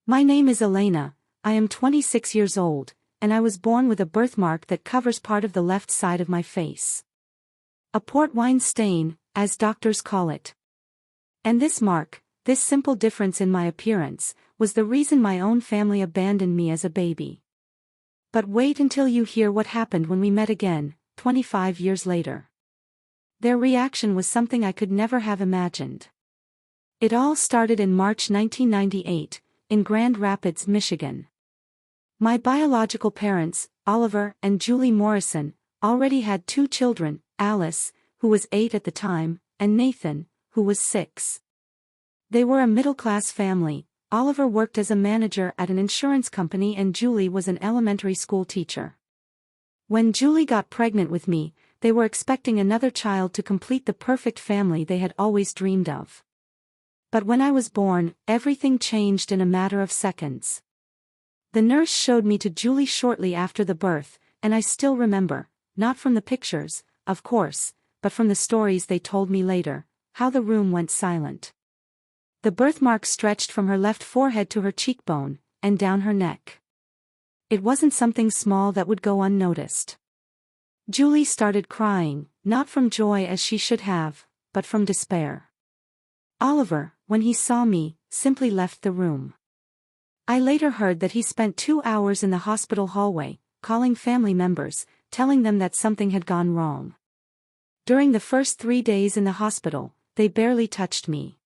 My name is Elena, I am 26 years old, and I was born with a birthmark that covers part of the left side of my face. A port wine stain, as doctors call it. And this mark, this simple difference in my appearance, was the reason my own family abandoned me as a baby. But wait until you hear what happened when we met again, 25 years later. Their reaction was something I could never have imagined. It all started in March 1998, in Grand Rapids, Michigan. My biological parents, Oliver and Julie Morrison, already had 2 children, Alice, who was 8 at the time, and Nathan, who was 6. They were a middle-class family. Oliver worked as a manager at an insurance company and Julie was an elementary school teacher. When Julie got pregnant with me, they were expecting another child to complete the perfect family they had always dreamed of. But when I was born, everything changed in a matter of seconds. The nurse showed me to Julie shortly after the birth, and I still remember, not from the pictures, of course, but from the stories they told me later, how the room went silent. The birthmark stretched from her left forehead to her cheekbone, and down her neck. It wasn't something small that would go unnoticed. Julie started crying, not from joy as she should have, but from despair. Oliver, when he saw me, simply left the room. I later heard that he spent 2 hours in the hospital hallway, calling family members, telling them that something had gone wrong. During the first 3 days in the hospital, they barely touched me.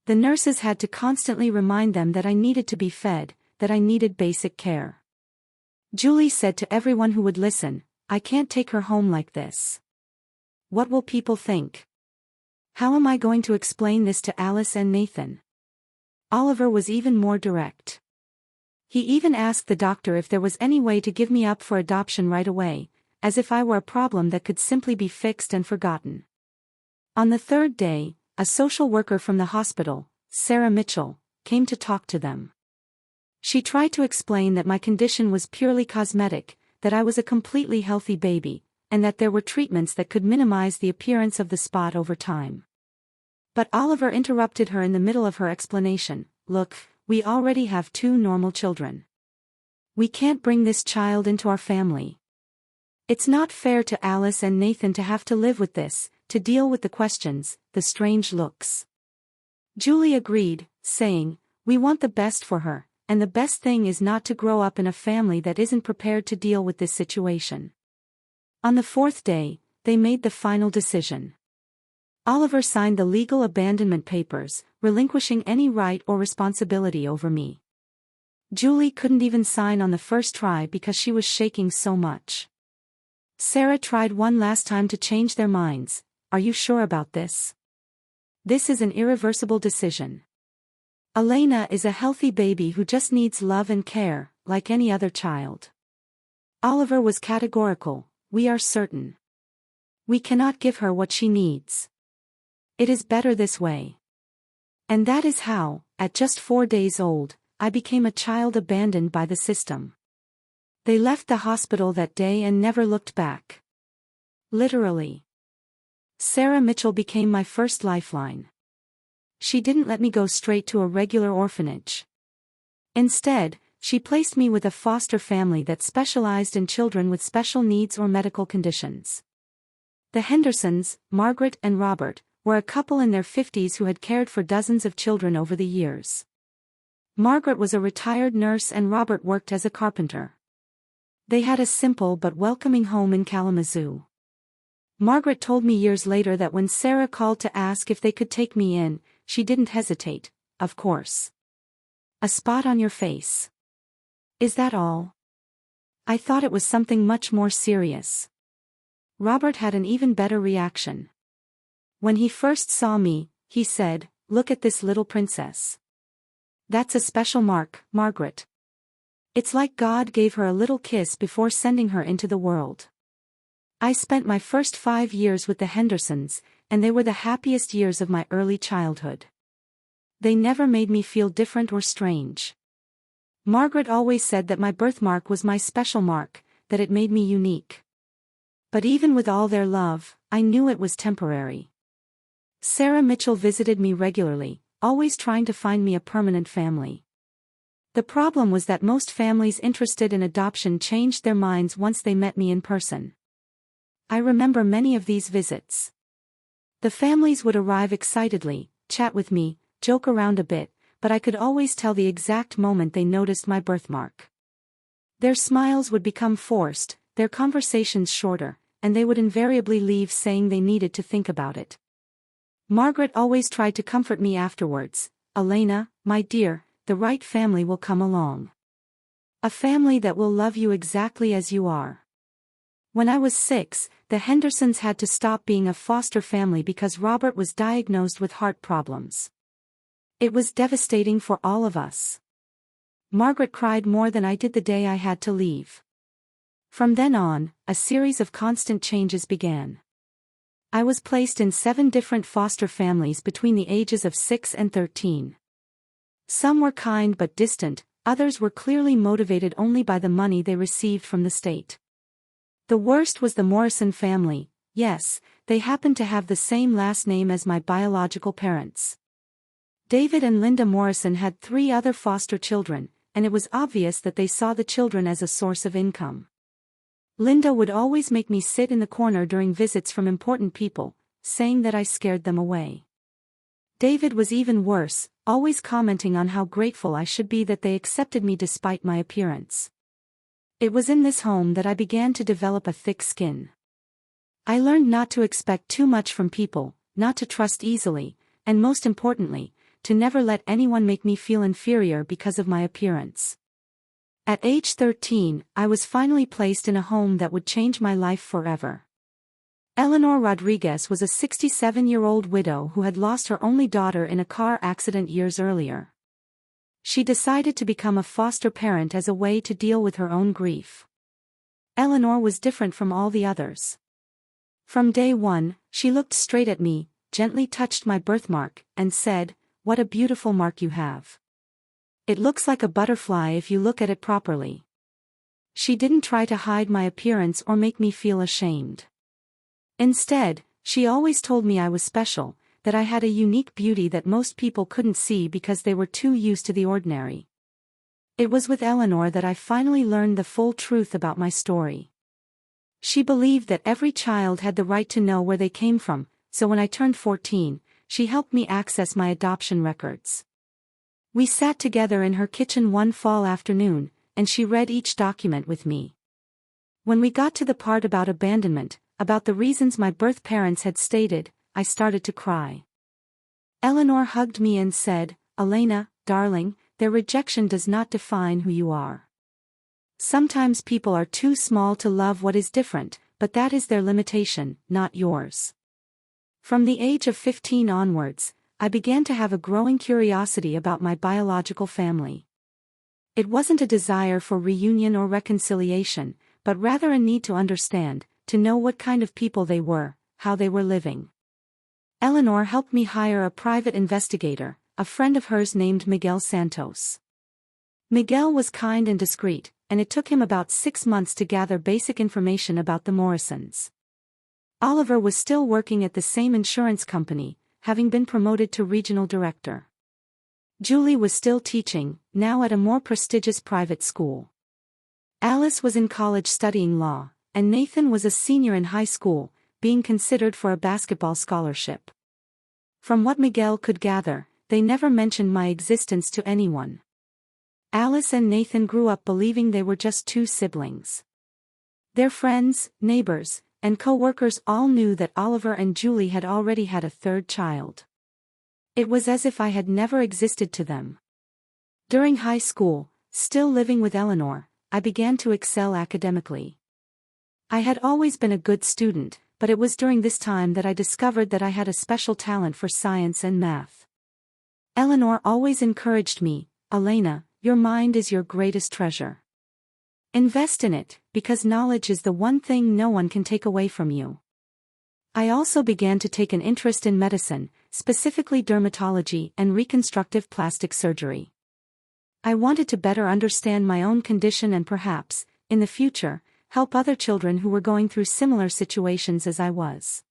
The nurses had to constantly remind them that I needed to be fed, that I needed basic care. Julie said to everyone who would listen, "I can't take her home like this. What will people think? How am I going to explain this to Alice and Nathan?" Oliver was even more direct. He even asked the doctor if there was any way to give me up for adoption right away, as if I were a problem that could simply be fixed and forgotten. On the 3rd day, a social worker from the hospital, Sarah Mitchell, came to talk to them. She tried to explain that my condition was purely cosmetic, that I was a completely healthy baby, and that there were treatments that could minimize the appearance of the spot over time. But Oliver interrupted her in the middle of her explanation. "Look, we already have 2 normal children. We can't bring this child into our family. It's not fair to Alice and Nathan to have to live with this, to deal with the questions, the strange looks." Julie agreed, saying, "We want the best for her, and the best thing is not to grow up in a family that isn't prepared to deal with this situation." On the 4th day, they made the final decision. Oliver signed the legal abandonment papers, relinquishing any right or responsibility over me. Julie couldn't even sign on the first try because she was shaking so much. Sarah tried one last time to change their minds. "Are you sure about this? This is an irreversible decision. Elena is a healthy baby who just needs love and care, like any other child." Oliver was categorical. "We are certain. We cannot give her what she needs. It is better this way." And that is how, at just 4 days old, I became a child abandoned by the system. They left the hospital that day and never looked back. Literally. Sarah Mitchell became my first lifeline. She didn't let me go straight to a regular orphanage. Instead, she placed me with a foster family that specialized in children with special needs or medical conditions. The Hendersons, Margaret and Robert, were a couple in their 50s who had cared for dozens of children over the years. Margaret was a retired nurse and Robert worked as a carpenter. They had a simple but welcoming home in Kalamazoo. Margaret told me years later that when Sarah called to ask if they could take me in, she didn't hesitate. "Of course. A spot on your face. Is that all?" I thought it was something much more serious. Robert had an even better reaction. When he first saw me, he said, "Look at this little princess. That's a special mark, Margaret. It's like God gave her a little kiss before sending her into the world." I spent my first 5 years with the Hendersons, and they were the happiest years of my early childhood. They never made me feel different or strange. Margaret always said that my birthmark was my special mark, that it made me unique. But even with all their love, I knew it was temporary. Sarah Mitchell visited me regularly, always trying to find me a permanent family. The problem was that most families interested in adoption changed their minds once they met me in person. I remember many of these visits. The families would arrive excitedly, chat with me, joke around a bit, but I could always tell the exact moment they noticed my birthmark. Their smiles would become forced, their conversations shorter, and they would invariably leave saying they needed to think about it. Margaret always tried to comfort me afterwards. "Elena, my dear, the right family will come along. A family that will love you exactly as you are." When I was 6, the Hendersons had to stop being a foster family because Robert was diagnosed with heart problems. It was devastating for all of us. Margaret cried more than I did the day I had to leave. From then on, a series of constant changes began. I was placed in 7 different foster families between the ages of 6 and 13. Some were kind but distant, others were clearly motivated only by the money they received from the state. The worst was the Morrison family. Yes, they happened to have the same last name as my biological parents. David and Linda Morrison had 3 other foster children, and it was obvious that they saw the children as a source of income. Linda would always make me sit in the corner during visits from important people, saying that I scared them away. David was even worse, always commenting on how grateful I should be that they accepted me despite my appearance. It was in this home that I began to develop a thick skin. I learned not to expect too much from people, not to trust easily, and most importantly, to never let anyone make me feel inferior because of my appearance. At age 13, I was finally placed in a home that would change my life forever. Eleanor Rodriguez was a 67-year-old widow who had lost her only daughter in a car accident years earlier. She decided to become a foster parent as a way to deal with her own grief. Eleanor was different from all the others. From day one, she looked straight at me, gently touched my birthmark, and said, "What a beautiful mark you have. It looks like a butterfly if you look at it properly." She didn't try to hide my appearance or make me feel ashamed. Instead, she always told me I was special, that I had a unique beauty that most people couldn't see because they were too used to the ordinary. It was with Eleanor that I finally learned the full truth about my story. She believed that every child had the right to know where they came from, so when I turned 14, she helped me access my adoption records. We sat together in her kitchen one fall afternoon, and she read each document with me. When we got to the part about abandonment, about the reasons my birth parents had stated, I started to cry. Eleanor hugged me and said, "Elena, darling, their rejection does not define who you are. Sometimes people are too small to love what is different, but that is their limitation, not yours." From the age of 15 onwards, I began to have a growing curiosity about my biological family. It wasn't a desire for reunion or reconciliation, but rather a need to understand, to know what kind of people they were, how they were living. Eleanor helped me hire a private investigator, a friend of hers named Miguel Santos. Miguel was kind and discreet, and it took him about 6 months to gather basic information about the Morrisons. Oliver was still working at the same insurance company, having been promoted to regional director. Julie was still teaching, now at a more prestigious private school. Alice was in college studying law, and Nathan was a senior in high school, being considered for a basketball scholarship. From what Miguel could gather, they never mentioned my existence to anyone. Alice and Nathan grew up believing they were just 2 siblings. Their friends, neighbors, and co-workers all knew that Oliver and Julie had already had a 3rd child. It was as if I had never existed to them. During high school, still living with Eleanor, I began to excel academically. I had always been a good student, but it was during this time that I discovered that I had a special talent for science and math. Eleanor always encouraged me, "Elena, your mind is your greatest treasure. Invest in it, because knowledge is the one thing no one can take away from you." I also began to take an interest in medicine, specifically dermatology and reconstructive plastic surgery. I wanted to better understand my own condition and perhaps, in the future, help other children who were going through similar situations as I was.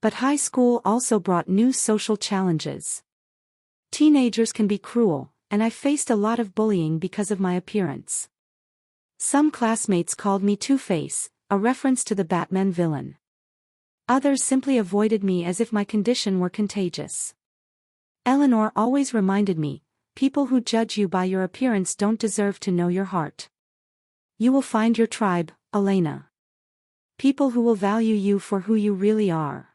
But high school also brought new social challenges. Teenagers can be cruel, and I faced a lot of bullying because of my appearance. Some classmates called me Two-Face, a reference to the Batman villain. Others simply avoided me as if my condition were contagious. Eleanor always reminded me, people who judge you by your appearance don't deserve to know your heart. You will find your tribe, Elena. People who will value you for who you really are.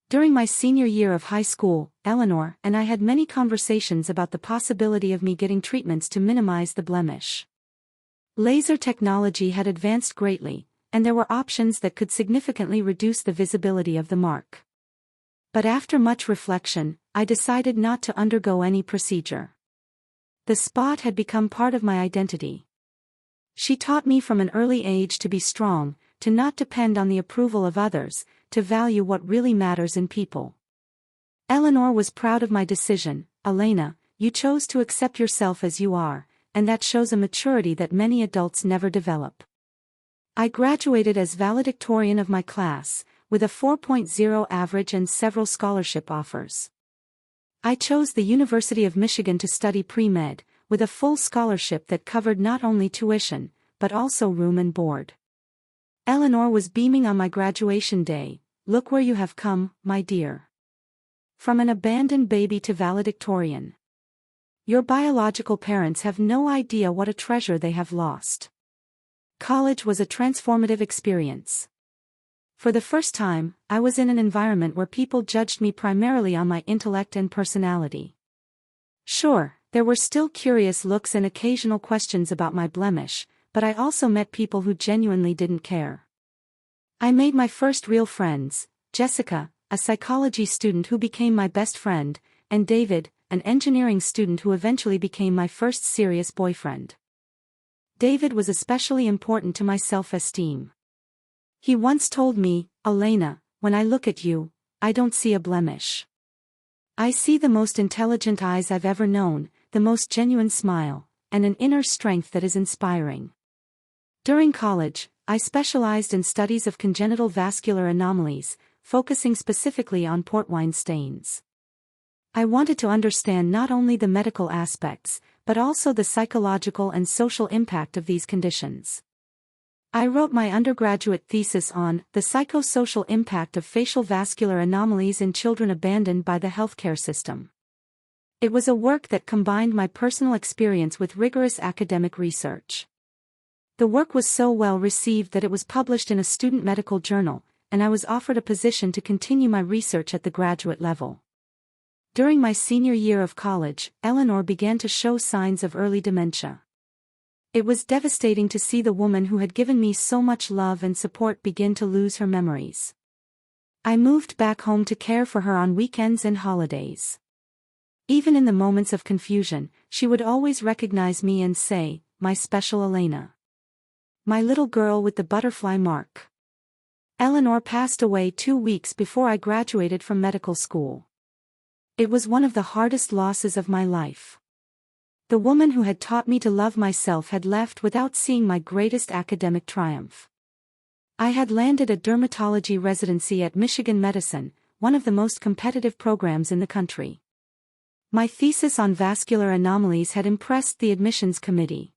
During my senior year of high school, Eleanor and I had many conversations about the possibility of me getting treatments to minimize the blemish. Laser technology had advanced greatly, and there were options that could significantly reduce the visibility of the mark. But after much reflection, I decided not to undergo any procedure. The spot had become part of my identity. She taught me from an early age to be strong, to not depend on the approval of others, to value what really matters in people. Eleanor was proud of my decision. Elena, you chose to accept yourself as you are, and that shows a maturity that many adults never develop. I graduated as valedictorian of my class, with a 4.0 average and several scholarship offers. I chose the University of Michigan to study pre-med, with a full scholarship that covered not only tuition, but also room and board. Eleanor was beaming on my graduation day. Look where you have come, my dear. From an abandoned baby to valedictorian. Your biological parents have no idea what a treasure they have lost. College was a transformative experience. For the first time, I was in an environment where people judged me primarily on my intellect and personality. Sure, there were still curious looks and occasional questions about my blemish, but I also met people who genuinely didn't care. I made my first real friends, Jessica, a psychology student who became my best friend, and David, an engineering student who eventually became my first serious boyfriend. David was especially important to my self-esteem. He once told me, Elena, when I look at you, I don't see a blemish. I see the most intelligent eyes I've ever known, the most genuine smile, and an inner strength that is inspiring. During college, I specialized in studies of congenital vascular anomalies, focusing specifically on port wine stains. I wanted to understand not only the medical aspects, but also the psychological and social impact of these conditions. I wrote my undergraduate thesis on the psychosocial impact of facial vascular anomalies in children abandoned by the healthcare system. It was a work that combined my personal experience with rigorous academic research. The work was so well received that it was published in a student medical journal, and I was offered a position to continue my research at the graduate level. During my senior year of college, Eleanor began to show signs of early dementia. It was devastating to see the woman who had given me so much love and support begin to lose her memories. I moved back home to care for her on weekends and holidays. Even in the moments of confusion, she would always recognize me and say, "My special Elena. My little girl with the butterfly mark." Eleanor passed away 2 weeks before I graduated from medical school. It was one of the hardest losses of my life. The woman who had taught me to love myself had left without seeing my greatest academic triumph. I had landed a dermatology residency at Michigan Medicine, one of the most competitive programs in the country. My thesis on vascular anomalies had impressed the admissions committee.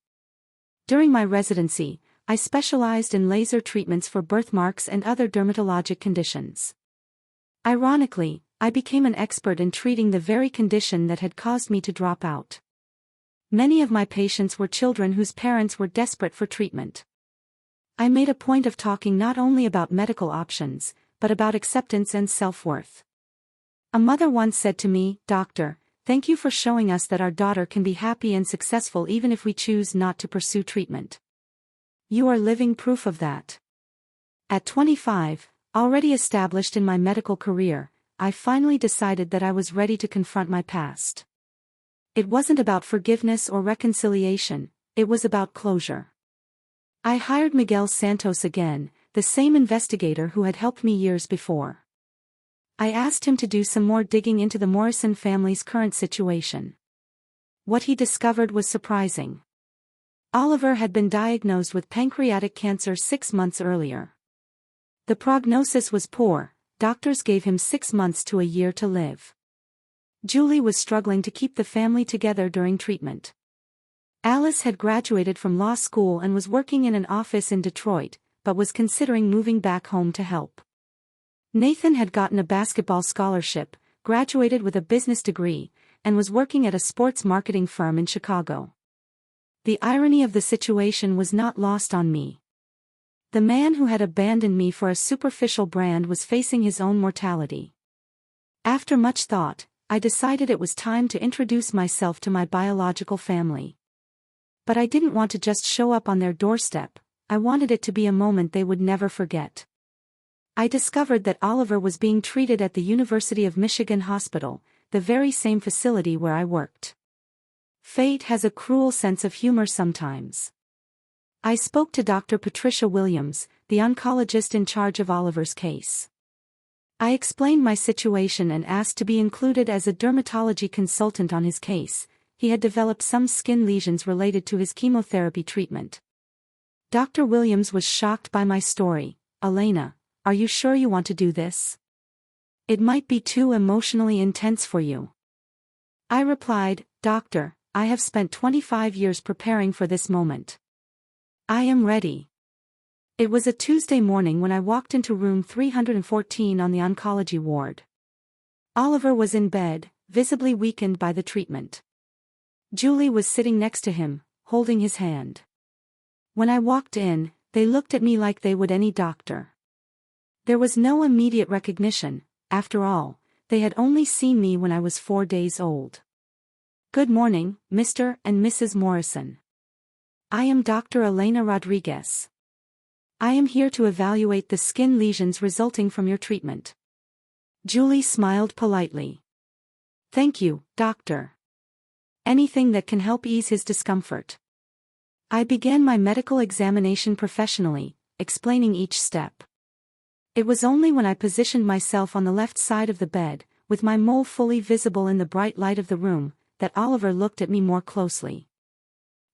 During my residency, I specialized in laser treatments for birthmarks and other dermatologic conditions. Ironically, I became an expert in treating the very condition that had caused me to drop out. Many of my patients were children whose parents were desperate for treatment. I made a point of talking not only about medical options, but about acceptance and self-worth. A mother once said to me, "Doctor, thank you for showing us that our daughter can be happy and successful even if we choose not to pursue treatment. You are living proof of that." At 25, already established in my medical career, I finally decided that I was ready to confront my past. It wasn't about forgiveness or reconciliation, it was about closure. I hired Miguel Santos again, the same investigator who had helped me years before. I asked him to do some more digging into the Morrison family's current situation. What he discovered was surprising. Oliver had been diagnosed with pancreatic cancer 6 months earlier. The prognosis was poor. Doctors gave him 6 months to a year to live. Julie was struggling to keep the family together during treatment. Alice had graduated from law school and was working in an office in Detroit, but was considering moving back home to help. Nathan had gotten a basketball scholarship, graduated with a business degree, and was working at a sports marketing firm in Chicago. The irony of the situation was not lost on me. The man who had abandoned me for a superficial brand was facing his own mortality. After much thought, I decided it was time to introduce myself to my biological family. But I didn't want to just show up on their doorstep. I wanted it to be a moment they would never forget. I discovered that Oliver was being treated at the University of Michigan Hospital, the very same facility where I worked. Fate has a cruel sense of humor sometimes. I spoke to Dr. Patricia Williams, the oncologist in charge of Oliver's case. I explained my situation and asked to be included as a dermatology consultant on his case. He had developed some skin lesions related to his chemotherapy treatment. Dr. Williams was shocked by my story. "Elena, are you sure you want to do this? It might be too emotionally intense for you." I replied, "Doctor, I have spent 25 years preparing for this moment. I am ready." It was a Tuesday morning when I walked into room 314 on the oncology ward. Oliver was in bed, visibly weakened by the treatment. Julie was sitting next to him, holding his hand. When I walked in, they looked at me like they would any doctor. There was no immediate recognition. After all, they had only seen me when I was 4 days old. "Good morning, Mr. and Mrs. Morrison. I am Dr. Elena Rodriguez. I am here to evaluate the skin lesions resulting from your treatment." Julie smiled politely. "Thank you, doctor. Anything that can help ease his discomfort." I began my medical examination professionally, explaining each step. It was only when I positioned myself on the left side of the bed, with my mole fully visible in the bright light of the room, that Oliver looked at me more closely.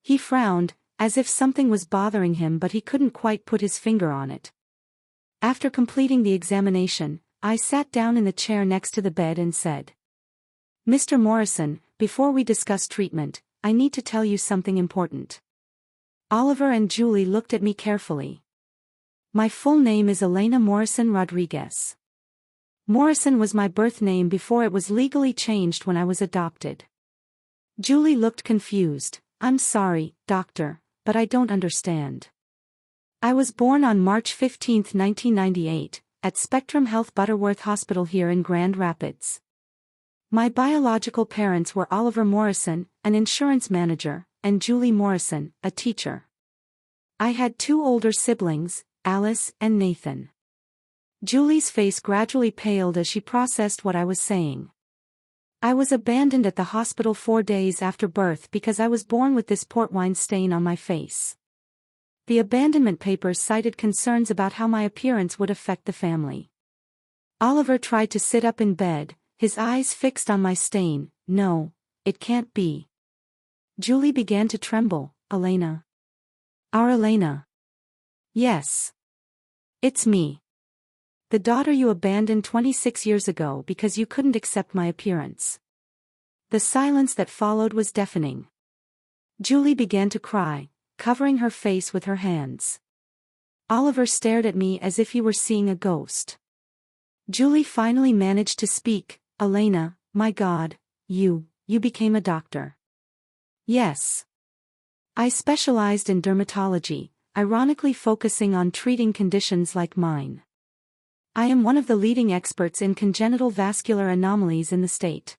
He frowned, as if something was bothering him, but he couldn't quite put his finger on it. After completing the examination, I sat down in the chair next to the bed and said, "Mr. Morrison, before we discuss treatment, I need to tell you something important." Oliver and Julie looked at me carefully. "My full name is Elena Morrison Rodriguez. Morrison was my birth name before it was legally changed when I was adopted." Julie looked confused. "I'm sorry, doctor, but I don't understand. I was born on March 15, 1998, at Spectrum Health Butterworth Hospital here in Grand Rapids. My biological parents were Oliver Morrison, an insurance manager, and Julie Morrison, a teacher. I had 2 older siblings, Alice and Nathan." Julie's face gradually paled as she processed what I was saying. "I was abandoned at the hospital 4 days after birth because I was born with this port wine stain on my face. The abandonment papers cited concerns about how my appearance would affect the family." Oliver tried to sit up in bed, his eyes fixed on my stain. "No, it can't be." Julie began to tremble. "Elena. Our Elena. Yes. It's me. The daughter you abandoned 26 years ago because you couldn't accept my appearance." The silence that followed was deafening. Julie began to cry, covering her face with her hands. Oliver stared at me as if he were seeing a ghost. Julie finally managed to speak. "Elena, my God, you became a doctor." "Yes. I specialized in dermatology, ironically focusing on treating conditions like mine. I am one of the leading experts in congenital vascular anomalies in the state."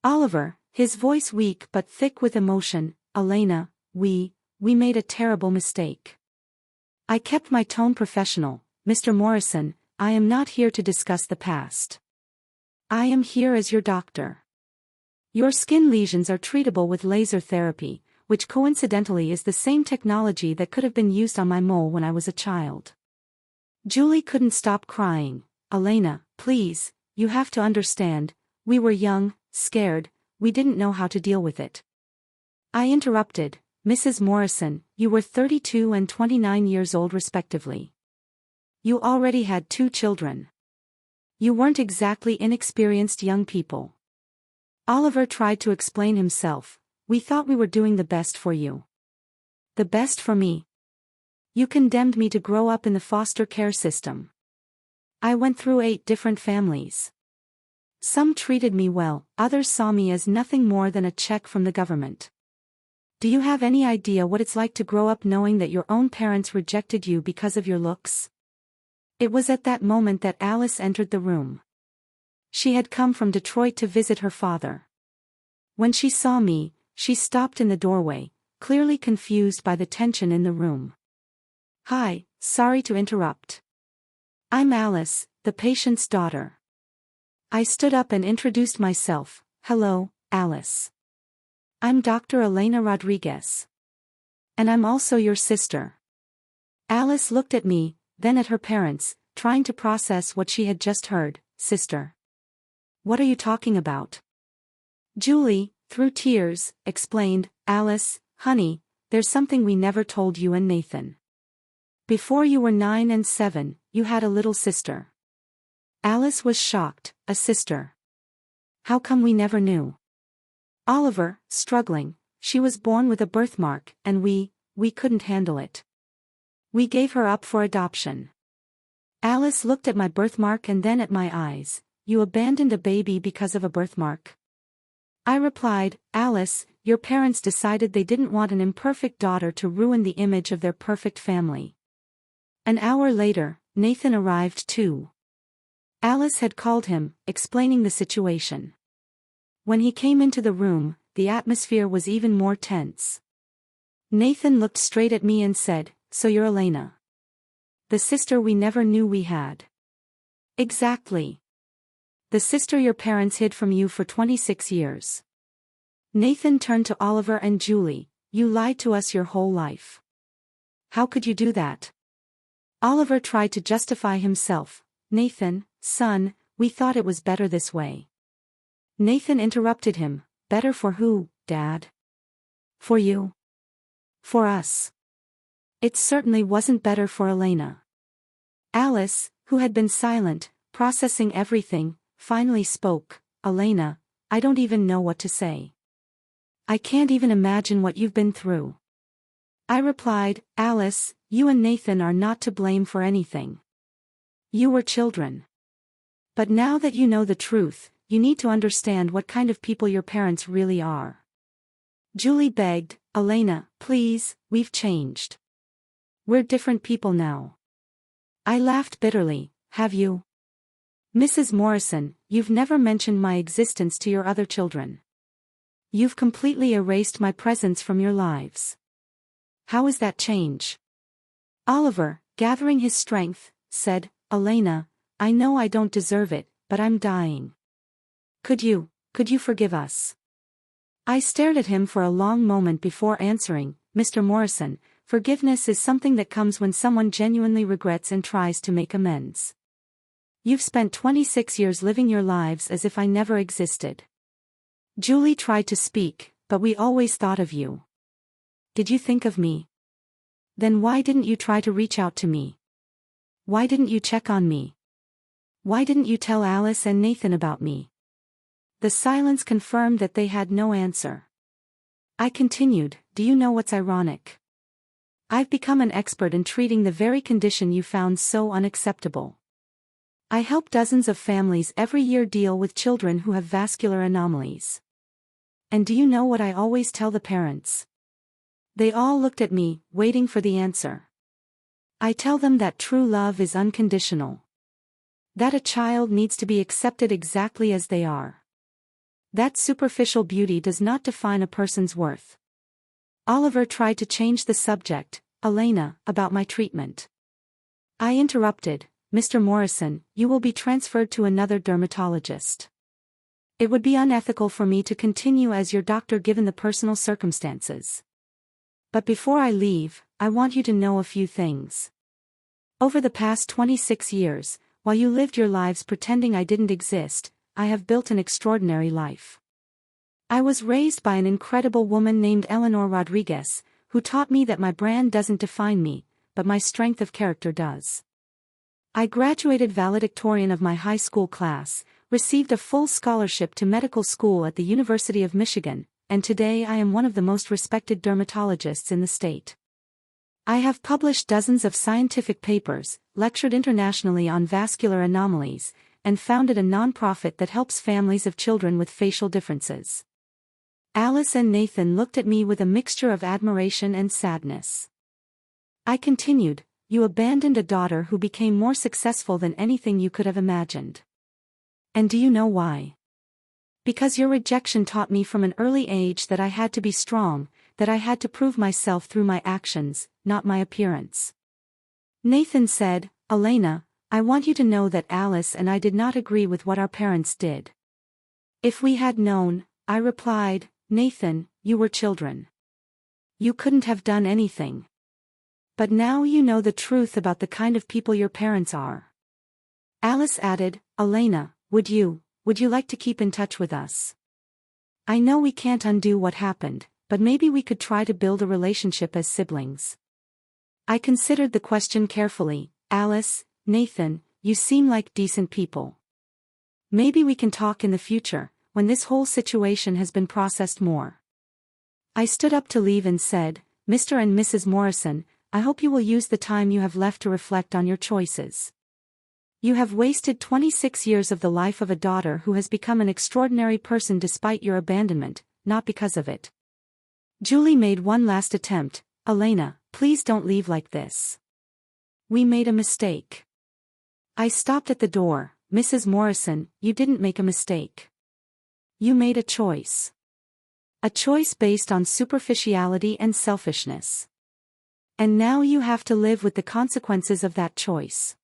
Oliver, his voice weak but thick with emotion, "Elena, we made a terrible mistake." I kept my tone professional. "Mr. Morrison, I am not here to discuss the past. I am here as your doctor. Your skin lesions are treatable with laser therapy, which coincidentally is the same technology that could have been used on my mole when I was a child." Julie couldn't stop crying. "Elena, please, you have to understand, we were young, scared, we didn't know how to deal with it." I interrupted. "Mrs. Morrison, you were 32 and 29 years old respectively. You already had 2 children. You weren't exactly inexperienced young people. Oliver tried to explain himself. We thought we were doing the best for you. The best for me? You condemned me to grow up in the foster care system. I went through 8 different families. Some treated me well, others saw me as nothing more than a check from the government. Do you have any idea what it's like to grow up knowing that your own parents rejected you because of your looks? It was at that moment that Alice entered the room. She had come from Detroit to visit her father. When she saw me, she stopped in the doorway, clearly confused by the tension in the room. Hi, sorry to interrupt. I'm Alice, the patient's daughter. I stood up and introduced myself. Hello, Alice. I'm Dr. Elena Rodriguez. And I'm also your sister. Alice looked at me, then at her parents, trying to process what she had just heard. Sister. What are you talking about? Julie, through tears, explained, Alice, honey, there's something we never told you and Nathan. Before you were 9 and 7, you had a little sister. Alice was shocked. A sister. How come we never knew? Oliver, struggling, she was born with a birthmark, and we couldn't handle it. We gave her up for adoption. Alice looked at my birthmark and then at my eyes. You abandoned a baby because of a birthmark? I replied, Alice, your parents decided they didn't want an imperfect daughter to ruin the image of their perfect family. An hour later, Nathan arrived too. Alice had called him, explaining the situation. When he came into the room, the atmosphere was even more tense. Nathan looked straight at me and said, So you're Elena. The sister we never knew we had. Exactly. The sister your parents hid from you for 26 years. Nathan turned to Oliver and Julie. You lied to us your whole life. How could you do that? Oliver tried to justify himself. Nathan, son, we thought it was better this way. Nathan interrupted him. Better for who, Dad? For you. For us. It certainly wasn't better for Elena. Alice, who had been silent, processing everything, finally spoke. Elena, I don't even know what to say. I can't even imagine what you've been through. I replied, Alice, you and Nathan are not to blame for anything. You were children. But now that you know the truth, you need to understand what kind of people your parents really are. Julie begged, Elena, please, we've changed. We're different people now. I laughed bitterly. Have you? Mrs. Morrison, you've never mentioned my existence to your other children. You've completely erased my presence from your lives. How is that change? Oliver, gathering his strength, said, Elena, I know I don't deserve it, but I'm dying. Could you forgive us? I stared at him for a long moment before answering, Mr. Morrison, forgiveness is something that comes when someone genuinely regrets and tries to make amends. You've spent 26 years living your lives as if I never existed. Julie tried to speak, but we always thought of you. Did you think of me? Then why didn't you try to reach out to me? Why didn't you check on me? Why didn't you tell Alice and Nathan about me? The silence confirmed that they had no answer. I continued, do you know what's ironic? I've become an expert in treating the very condition you found so unacceptable. I help dozens of families every year deal with children who have vascular anomalies. And do you know what I always tell the parents? They all looked at me, waiting for the answer. I tell them that true love is unconditional. That a child needs to be accepted exactly as they are. That superficial beauty does not define a person's worth. Oliver tried to change the subject, Elena, about my treatment. I interrupted, Mr. Morrison, you will be transferred to another dermatologist. It would be unethical for me to continue as your doctor given the personal circumstances. But before I leave, I want you to know a few things. Over the past 26 years, while you lived your lives pretending I didn't exist, I have built an extraordinary life. I was raised by an incredible woman named Eleanor Rodriguez, who taught me that my brand doesn't define me, but my strength of character does. I graduated valedictorian of my high school class, received a full scholarship to medical school at the University of Michigan, and today I am one of the most respected dermatologists in the state. I have published dozens of scientific papers, lectured internationally on vascular anomalies, and founded a nonprofit that helps families of children with facial differences. Alice and Nathan looked at me with a mixture of admiration and sadness. I continued, "You abandoned a daughter who became more successful than anything you could have imagined. And do you know why? Because your rejection taught me from an early age that I had to be strong, that I had to prove myself through my actions, not my appearance." Nathan said, "Elena, I want you to know that Alice and I did not agree with what our parents did." "If we had known," I replied, "Nathan, you were children. You couldn't have done anything. But now you know the truth about the kind of people your parents are." Alice added, "Elena, would you like to keep in touch with us? I know we can't undo what happened, but maybe we could try to build a relationship as siblings." I considered the question carefully. "Alice, Nathan, you seem like decent people. Maybe we can talk in the future, when this whole situation has been processed more." I stood up to leave and said, "Mr. and Mrs. Morrison, I hope you will use the time you have left to reflect on your choices. You have wasted 26 years of the life of a daughter who has become an extraordinary person despite your abandonment, not because of it." Julie made one last attempt. "Elena, please don't leave like this. We made a mistake." I stopped at the door. "Mrs. Morrison, you didn't make a mistake. You made a choice. A choice based on superficiality and selfishness. And now you have to live with the consequences of that choice."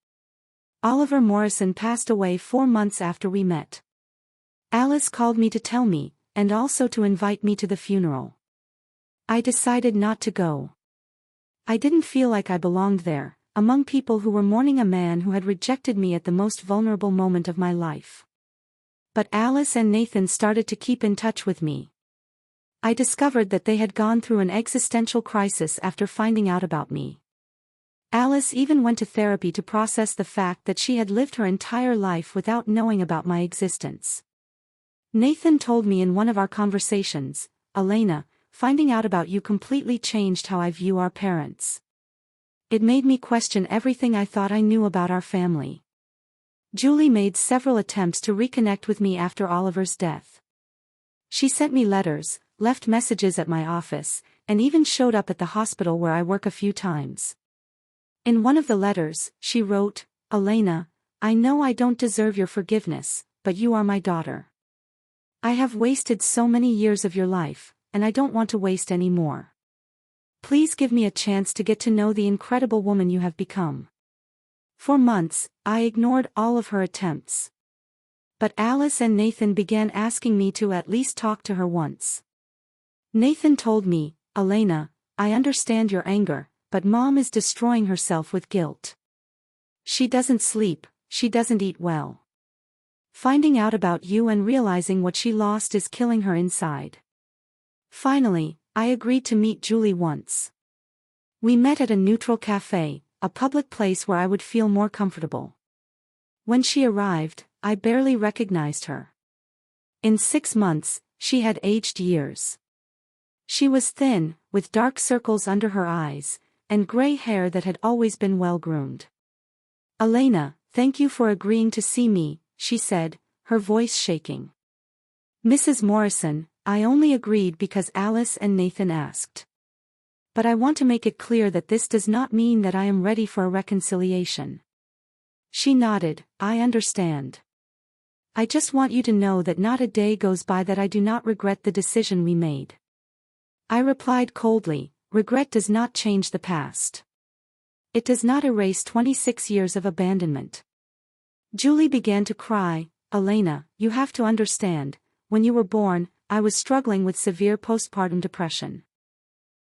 Oliver Morrison passed away 4 months after we met. Alice called me to tell me, and also to invite me to the funeral. I decided not to go. I didn't feel like I belonged there, among people who were mourning a man who had rejected me at the most vulnerable moment of my life. But Alice and Nathan started to keep in touch with me. I discovered that they had gone through an existential crisis after finding out about me. Alice even went to therapy to process the fact that she had lived her entire life without knowing about my existence. Nathan told me in one of our conversations, "Elena, finding out about you completely changed how I view our parents. It made me question everything I thought I knew about our family." Julie made several attempts to reconnect with me after Oliver's death. She sent me letters, left messages at my office, and even showed up at the hospital where I work a few times. In one of the letters, she wrote, "Elena, I know I don't deserve your forgiveness, but you are my daughter. I have wasted so many years of your life, and I don't want to waste any more. Please give me a chance to get to know the incredible woman you have become." For months, I ignored all of her attempts. But Alice and Nathan began asking me to at least talk to her once. Nathan told me, "Elena, I understand your anger, but Mom is destroying herself with guilt. She doesn't sleep, she doesn't eat well. Finding out about you and realizing what she lost is killing her inside." Finally, I agreed to meet Julie once. We met at a neutral cafe, a public place where I would feel more comfortable. When she arrived, I barely recognized her. In 6 months, she had aged years. She was thin, with dark circles under her eyes, and gray hair that had always been well-groomed. "Elena, thank you for agreeing to see me," she said, her voice shaking. "Mrs. Morrison, I only agreed because Alice and Nathan asked. But I want to make it clear that this does not mean that I am ready for a reconciliation." She nodded, "I understand. I just want you to know that not a day goes by that I do not regret the decision we made." I replied coldly, "Regret does not change the past. It does not erase 26 years of abandonment." Julie began to cry. "Elena, you have to understand, when you were born, I was struggling with severe postpartum depression.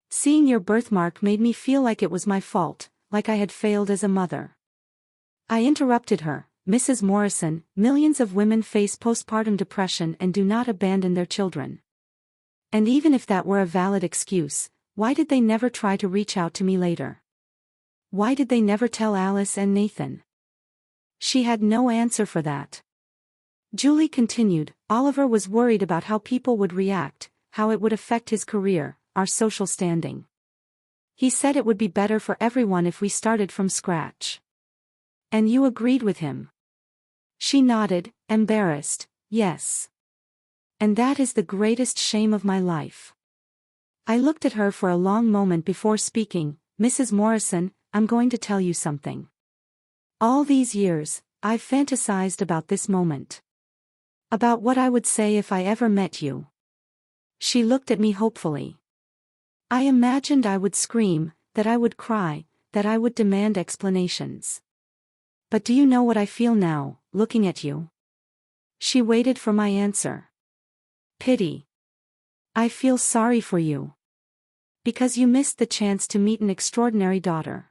Seeing your birthmark made me feel like it was my fault, like I had failed as a mother." I interrupted her, "Mrs. Morrison, millions of women face postpartum depression and do not abandon their children. And even if that were a valid excuse, why did they never try to reach out to me later? Why did they never tell Alice and Nathan?" She had no answer for that. Julie continued, Oliver was worried about how people would react, how it would affect his career, our social standing. He said it would be better for everyone if we started from scratch. And you agreed with him? She nodded, embarrassed, yes. And that is the greatest shame of my life. I looked at her for a long moment before speaking. Mrs. Morrison, I'm going to tell you something. All these years, I've fantasized about this moment. About what I would say if I ever met you. She looked at me hopefully. I imagined I would scream, that I would cry, that I would demand explanations. But do you know what I feel now, looking at you? She waited for my answer. Pity. I feel sorry for you. Because you missed the chance to meet an extraordinary daughter.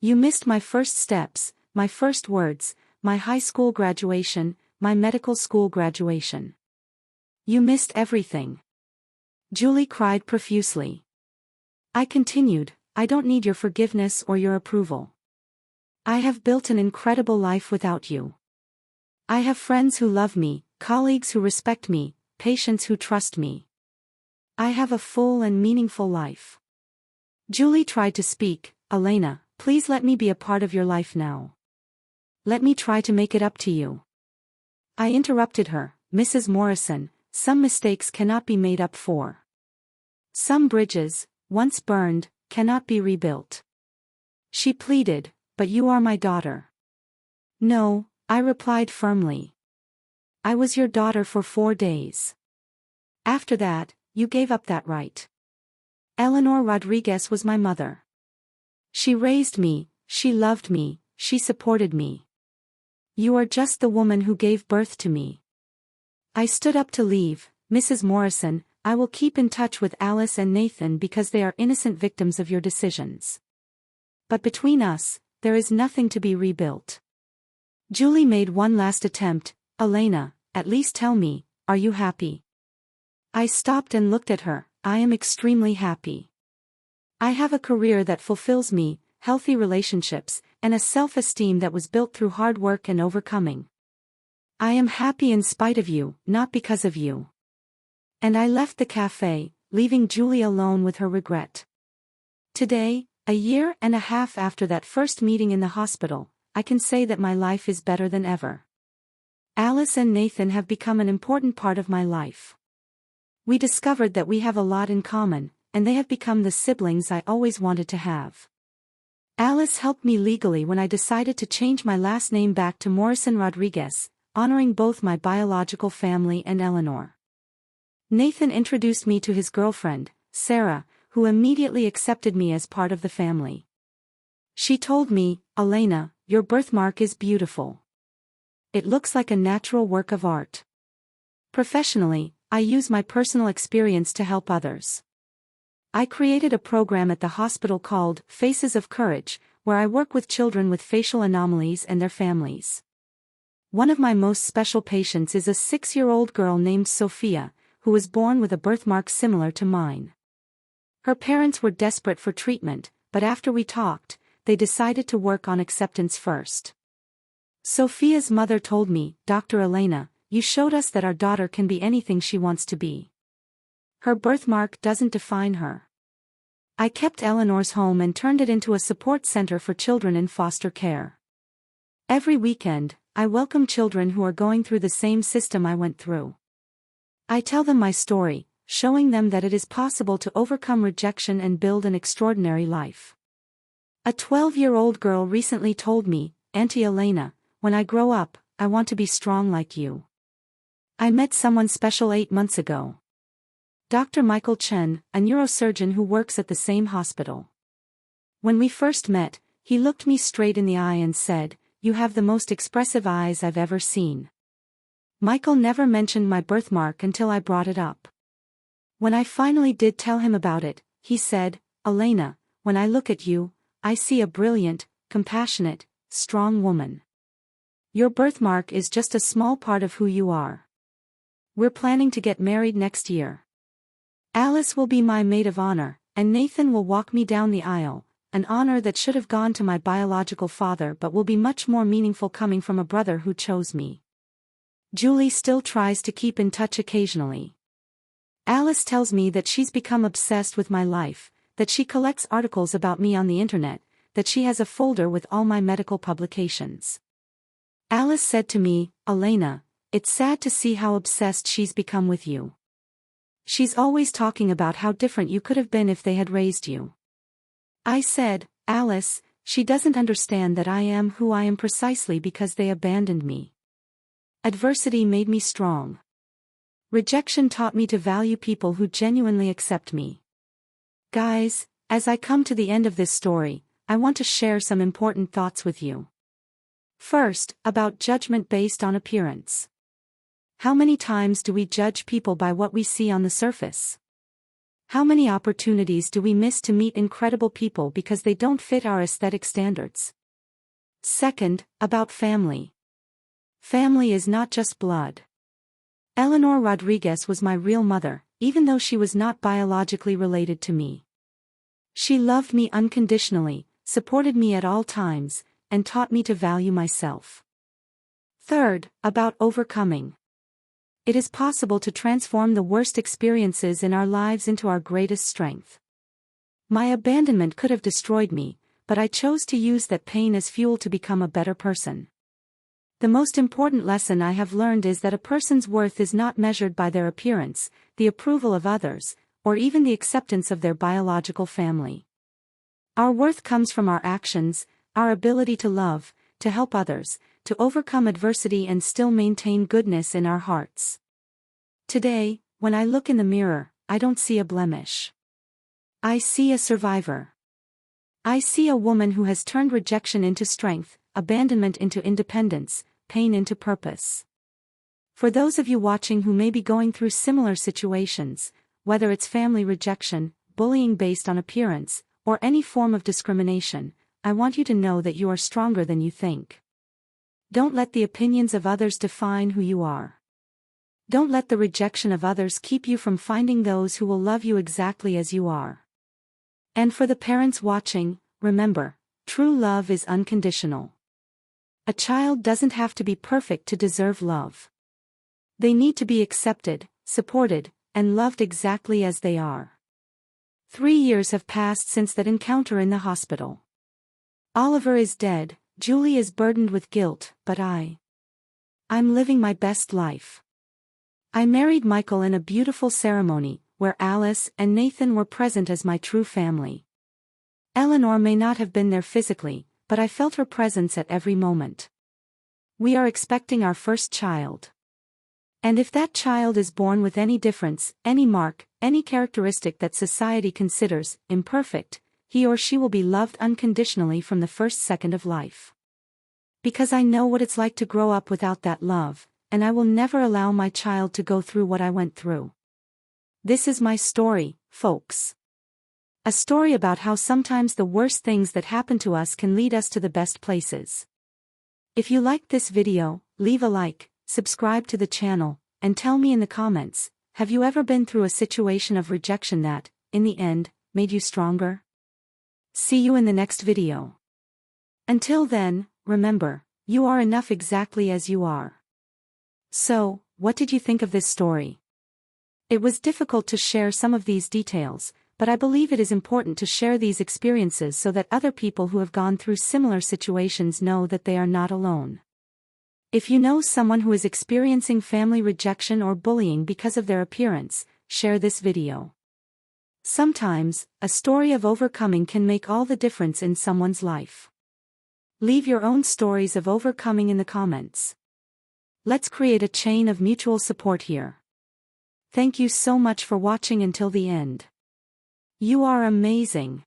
You missed my first steps, my first words, my high school graduation, my medical school graduation. You missed everything. Julie cried profusely. I continued, I don't need your forgiveness or your approval. I have built an incredible life without you. I have friends who love me, colleagues who respect me, patients who trust me. I have a full and meaningful life. Julie tried to speak, Elena, please let me be a part of your life now. Let me try to make it up to you. I interrupted her, Mrs. Morrison, some mistakes cannot be made up for. Some bridges, once burned, cannot be rebuilt. She pleaded, but you are my daughter. No, I replied firmly. I was your daughter for 4 days. After that, you gave up that right. Eleanor Rodriguez was my mother. She raised me, she loved me, she supported me. You are just the woman who gave birth to me. I stood up to leave. Mrs. Morrison, I will keep in touch with Alice and Nathan because they are innocent victims of your decisions. But between us, there is nothing to be rebuilt. Julie made one last attempt. Elena, at least tell me, are you happy? I stopped and looked at her. I am extremely happy. I have a career that fulfills me, healthy relationships, and a self-esteem that was built through hard work and overcoming. I am happy in spite of you, not because of you. And I left the cafe, leaving Julie alone with her regret. Today, a year and a half after that first meeting in the hospital, I can say that my life is better than ever. Alice and Nathan have become an important part of my life. We discovered that we have a lot in common, and they have become the siblings I always wanted to have. Alice helped me legally when I decided to change my last name back to Morrison Rodriguez, honoring both my biological family and Eleanor. Nathan introduced me to his girlfriend, Sarah, who immediately accepted me as part of the family. She told me, Elena, your birthmark is beautiful. It looks like a natural work of art. Professionally, I use my personal experience to help others. I created a program at the hospital called Faces of Courage, where I work with children with facial anomalies and their families. One of my most special patients is a 6-year-old girl named Sophia, who was born with a birthmark similar to mine. Her parents were desperate for treatment, but after we talked, they decided to work on acceptance first. Sophia's mother told me, Dr. Elena, you showed us that our daughter can be anything she wants to be. Her birthmark doesn't define her. I kept Eleanor's home and turned it into a support center for children in foster care. Every weekend, I welcome children who are going through the same system I went through. I tell them my story, showing them that it is possible to overcome rejection and build an extraordinary life. A 12-year-old girl recently told me, Auntie Elena, when I grow up, I want to be strong like you. I met someone special 8 months ago. Dr. Michael Chen, a neurosurgeon who works at the same hospital. When we first met, he looked me straight in the eye and said, You have the most expressive eyes I've ever seen. Michael never mentioned my birthmark until I brought it up. When I finally did tell him about it, he said, Elena, when I look at you, I see a brilliant, compassionate, strong woman. Your birthmark is just a small part of who you are. We're planning to get married next year. Alice will be my maid of honor, and Nathan will walk me down the aisle, an honor that should have gone to my biological father but will be much more meaningful coming from a brother who chose me. Julie still tries to keep in touch occasionally. Alice tells me that she's become obsessed with my life, that she collects articles about me on the internet, that she has a folder with all my medical publications. Alice said to me, "Elena, it's sad to see how obsessed she's become with you. She's always talking about how different you could have been if they had raised you." I said, "Alice, she doesn't understand that I am who I am precisely because they abandoned me. Adversity made me strong. Rejection taught me to value people who genuinely accept me." Guys, as I come to the end of this story, I want to share some important thoughts with you. First, about judgment based on appearance. How many times do we judge people by what we see on the surface? How many opportunities do we miss to meet incredible people because they don't fit our aesthetic standards? Second, about family. Family is not just blood. Eleanor Rodriguez was my real mother, even though she was not biologically related to me. She loved me unconditionally, supported me at all times, and taught me to value myself. Third, about overcoming. It is possible to transform the worst experiences in our lives into our greatest strength. My abandonment could have destroyed me, but I chose to use that pain as fuel to become a better person. The most important lesson I have learned is that a person's worth is not measured by their appearance, the approval of others, or even the acceptance of their biological family. Our worth comes from our actions, our ability to love, to help others, to overcome adversity and still maintain goodness in our hearts. Today, when I look in the mirror, I don't see a blemish. I see a survivor. I see a woman who has turned rejection into strength, abandonment into independence, pain into purpose. For those of you watching who may be going through similar situations, whether it's family rejection, bullying based on appearance, or any form of discrimination, I want you to know that you are stronger than you think. Don't let the opinions of others define who you are. Don't let the rejection of others keep you from finding those who will love you exactly as you are. And for the parents watching, remember, true love is unconditional. A child doesn't have to be perfect to deserve love. They need to be accepted, supported, and loved exactly as they are. 3 years have passed since that encounter in the hospital. Oliver is dead, Julie is burdened with guilt, but I'm living my best life. I married Michael in a beautiful ceremony, where Alice and Nathan were present as my true family. Eleanor may not have been there physically, but I felt her presence at every moment. We are expecting our first child. And if that child is born with any difference, any mark, any characteristic that society considers imperfect, he or she will be loved unconditionally from the first second of life. Because I know what it's like to grow up without that love, and I will never allow my child to go through what I went through. This is my story, folks. A story about how sometimes the worst things that happen to us can lead us to the best places. If you liked this video, leave a like, subscribe to the channel, and tell me in the comments, have you ever been through a situation of rejection that, in the end, made you stronger? See you in the next video. Until then, remember, you are enough exactly as you are. So, what did you think of this story? It was difficult to share some of these details, but I believe it is important to share these experiences so that other people who have gone through similar situations know that they are not alone. If you know someone who is experiencing family rejection or bullying because of their appearance, share this video. Sometimes, a story of overcoming can make all the difference in someone's life. Leave your own stories of overcoming in the comments. Let's create a chain of mutual support here. Thank you so much for watching until the end. You are amazing.